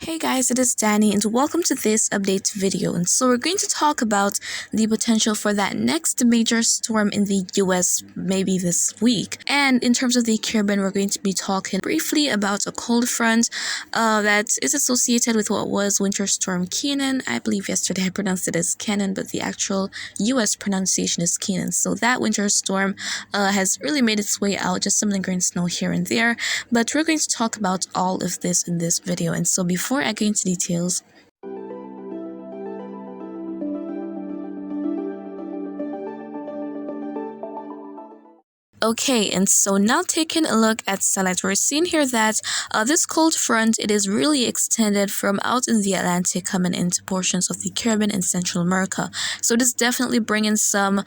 Hey guys, it is Dani and welcome to this update video. And so we're going to talk about the potential for that next major storm in the US maybe this week. And in terms of the Caribbean, we're going to be talking briefly about a cold front that is associated with what was Winter Storm Kenan. I believe yesterday I pronounced it as Kenan, but the actual US pronunciation is Kenan. So that winter storm has really made its way out, just some lingering snow here and there. But we're going to talk about all of this in this video. And so before I go into details, okay, and so now taking a look at satellite, we're seeing here that this cold front, it is really extended from out in the Atlantic coming into portions of the Caribbean and Central America. So it is definitely bringing some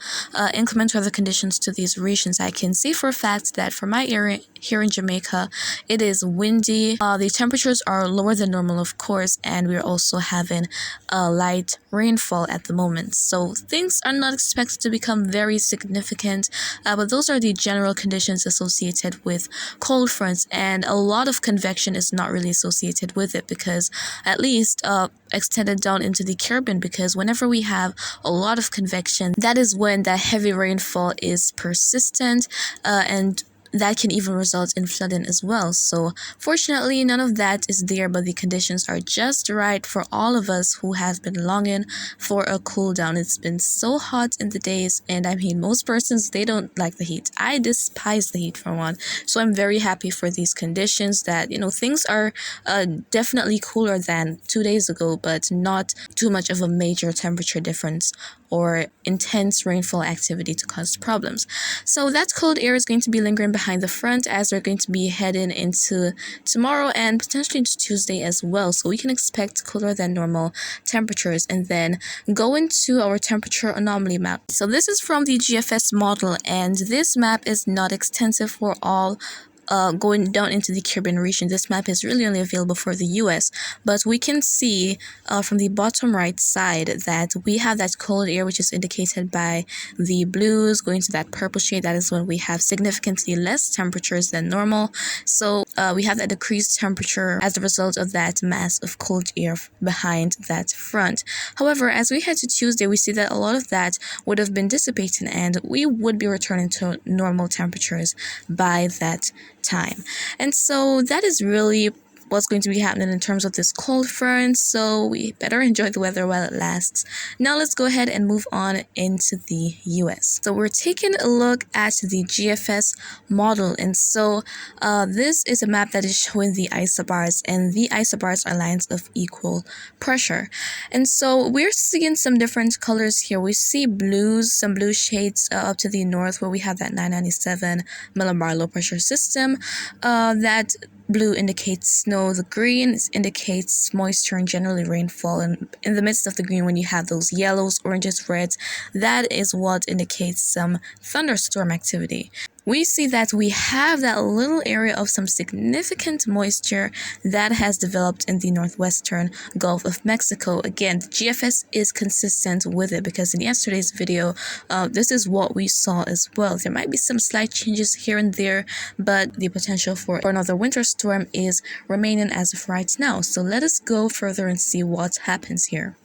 inclement weather conditions to these regions. I can say for a fact that for my area here in Jamaica, it is windy. The temperatures are lower than normal, of course, and we're also having a light rainfall at the moment. So things are not expected to become very significant, but those are the general conditions associated with cold fronts, and a lot of convection is not really associated with it, because at least extended down into the Caribbean, because whenever we have a lot of convection, that is when that heavy rainfall is persistent, and that can even result in flooding as well. So fortunately, none of that is there, but the conditions are just right for all of us who have been longing for a cool down. It's been so hot in the days, and I mean, most persons, they don't like the heat. I despise the heat for one. So I'm very happy for these conditions that, you know, things are definitely cooler than 2 days ago, but not too much of a major temperature difference or intense rainfall activity to cause problems. So that cold air is going to be lingering behind the front as we're going to be heading into tomorrow and potentially into Tuesday as well. So we can expect cooler than normal temperatures. And then go into our temperature anomaly map. So this is from the GFS model, and this map is not extensive for all going down into the Caribbean region. This map is really only available for the US, but we can see from the bottom right side that we have that cold air, which is indicated by the blues going to that purple shade. That is when we have significantly less temperatures than normal. So we have that decreased temperature as a result of that mass of cold air behind that front. However, as we head to Tuesday, we see that a lot of that would have been dissipating, and we would be returning to normal temperatures by that time. And so that is really what's going to be happening in terms of this cold front, so we better enjoy the weather while it lasts. Now let's go ahead and move on into the US. So we're taking a look at the GFS model, and so this is a map that is showing the isobars, and the isobars are lines of equal pressure. And so we're seeing some different colors here. We see blues, some blue shades up to the north where we have that 997 millibar low pressure system. That blue indicates snow, the green indicates moisture and generally rainfall, and in the midst of the green, when you have those yellows, oranges, reds, that is what indicates some thunderstorm activity. We see that we have that little area of some significant moisture that has developed in the northwestern Gulf of Mexico. Again, the GFS is consistent with it, because in yesterday's video, this is what we saw as well. There might be some slight changes here and there, but the potential for another winter storm is remaining as of right now. So let us go further and see what happens here.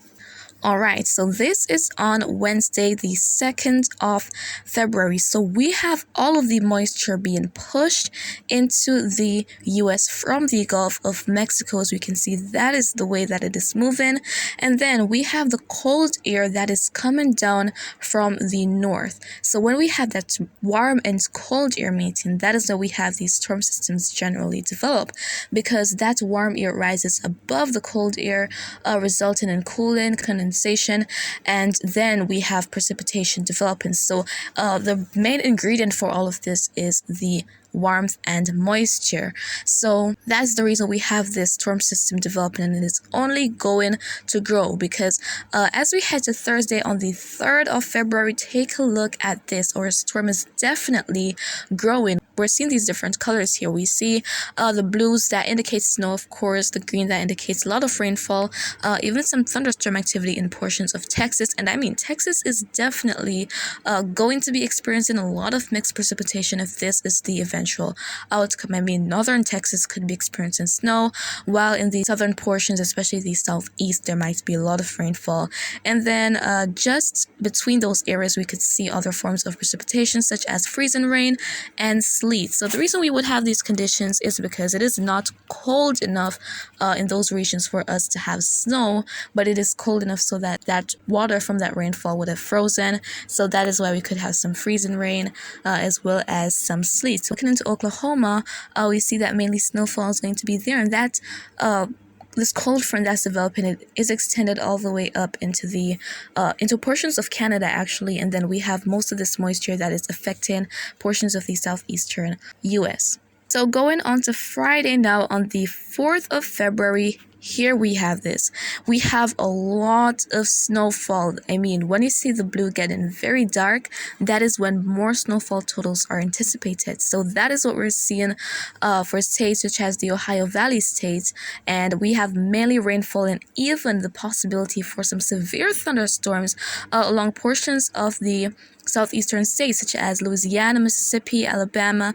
Alright, so this is on Wednesday, the 2nd of February. So we have all of the moisture being pushed into the US from the Gulf of Mexico. As we can see, that is the way that it is moving. And then we have the cold air that is coming down from the north. So when we have that warm and cold air meeting, that is when we have these storm systems generally develop, because that warm air rises above the cold air, resulting in cooling, condensation, and then we have precipitation developing. So the main ingredient for all of this is the warmth and moisture. So that's the reason we have this storm system developing, and it is only going to grow, because as we head to Thursday on the 3rd of February, take a look at this. Our storm is definitely growing. We're seeing these different colors here. We see the blues that indicates snow, of course, the green that indicates a lot of rainfall, even some thunderstorm activity in portions of Texas. And I mean, Texas is definitely going to be experiencing a lot of mixed precipitation if this is the event eventual outcome. I mean, northern Texas could be experiencing snow, while in the southern portions, especially the southeast, there might be a lot of rainfall. And then just between those areas, we could see other forms of precipitation such as freezing rain and sleet. So the reason we would have these conditions is because it is not cold enough in those regions for us to have snow, but it is cold enough so that that water from that rainfall would have frozen. So that is why we could have some freezing rain as well as some sleet. So looking into Oklahoma, we see that mainly snowfall is going to be there, and that this cold front that's developing, it is extended all the way up into the into portions of Canada actually, and then we have most of this moisture that is affecting portions of the southeastern US. So going on to Friday now, on the 4th of February, here we have this. We have a lot of snowfall. I mean, when you see the blue getting very dark, that is when more snowfall totals are anticipated. So that is what we're seeing for states such as the Ohio Valley states. And we have mainly rainfall and even the possibility for some severe thunderstorms along portions of the southeastern states such as Louisiana, Mississippi, Alabama,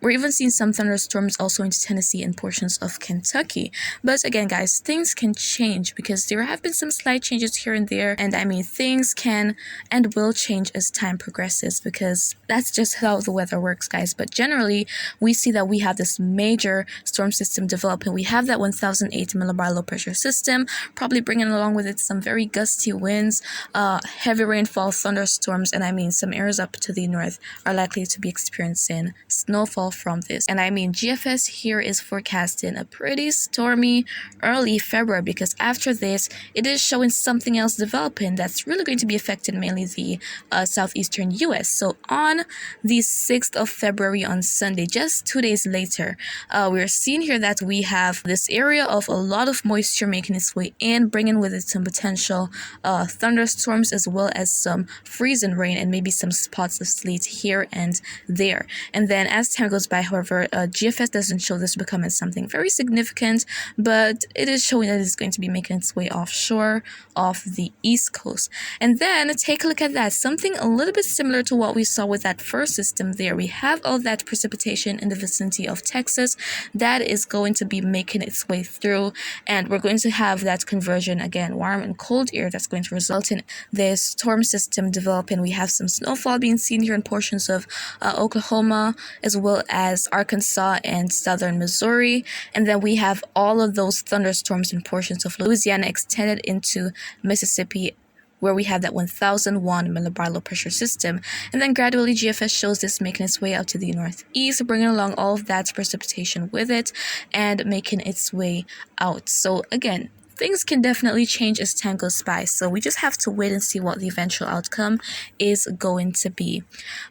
we're even seeing some thunderstorms also into Tennessee and portions of Kentucky. But again, guys, things can change because there have been some slight changes here and there. And I mean, things can and will change as time progresses because that's just how the weather works, guys. But generally, we see that we have this major storm system developing. We have that 1008 millibar low pressure system, probably bringing along with it some very gusty winds, heavy rainfall, thunderstorms, and I mean, some areas up to the north are likely to be experiencing snowfall from this. And I mean, GFS here is forecasting a pretty stormy early February because after this it is showing something else developing that's really going to be affecting mainly the southeastern US. So on the 6th of February, on Sunday, just 2 days later, we're seeing here that we have this area of a lot of moisture making its way in, bringing with it some potential thunderstorms as well as some freezing rain and maybe some spots of sleet here and there. And then as time goes by, however, GFS doesn't show this becoming something very significant, but it is showing that it's going to be making its way offshore off the east coast. And then take a look at that, something a little bit similar to what we saw with that first system there. We have all that precipitation in the vicinity of Texas that is going to be making its way through, and we're going to have that conversion again, warm and cold air, that's going to result in this storm system developing. We have some snowfall being seen here in portions of Oklahoma as well as Arkansas and southern Missouri, and then we have all of those thunderstorms in portions of Louisiana extended into Mississippi, where we have that 1001 millibar low pressure system. And then gradually GFS shows this making its way out to the northeast, bringing along all of that precipitation with it and making its way out. So again, things can definitely change as time goes by, so we just have to wait and see what the eventual outcome is going to be.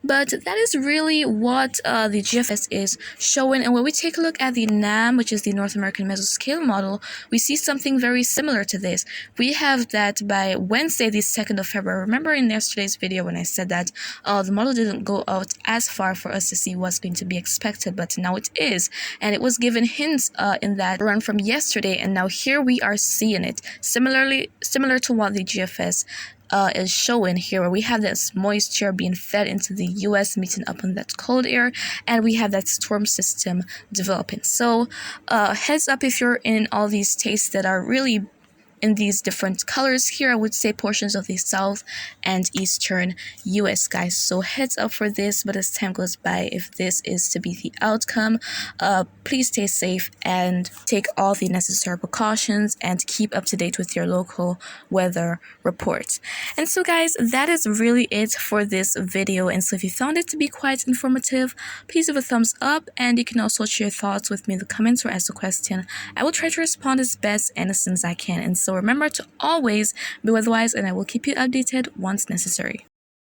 But that is really what the GFS is showing. And when we take a look at the NAM, which is the North American Mesoscale model, we see something very similar to this. We have that by Wednesday, the 2nd of February. Remember in yesterday's video when I said that the model didn't go out as far for us to see what's going to be expected, but now it is. And it was given hints in that run from yesterday, and now here we are seeing it. Similar to what the GFS is showing here, where we have this moisture being fed into the US, meeting up on that cold air, and we have that storm system developing. So heads up if you're in all these states that are really in these different colors here. I would say portions of the south and eastern US, guys. So heads up for this, but as time goes by, if this is to be the outcome, please stay safe and take all the necessary precautions and keep up to date with your local weather reports. And so guys, that is really it for this video. And so if you found it to be quite informative, please give a thumbs up, and you can also share your thoughts with me in the comments or ask a question. I will try to respond as best and as soon as I can. And so remember to always be weatherwise, and I will keep you updated once necessary.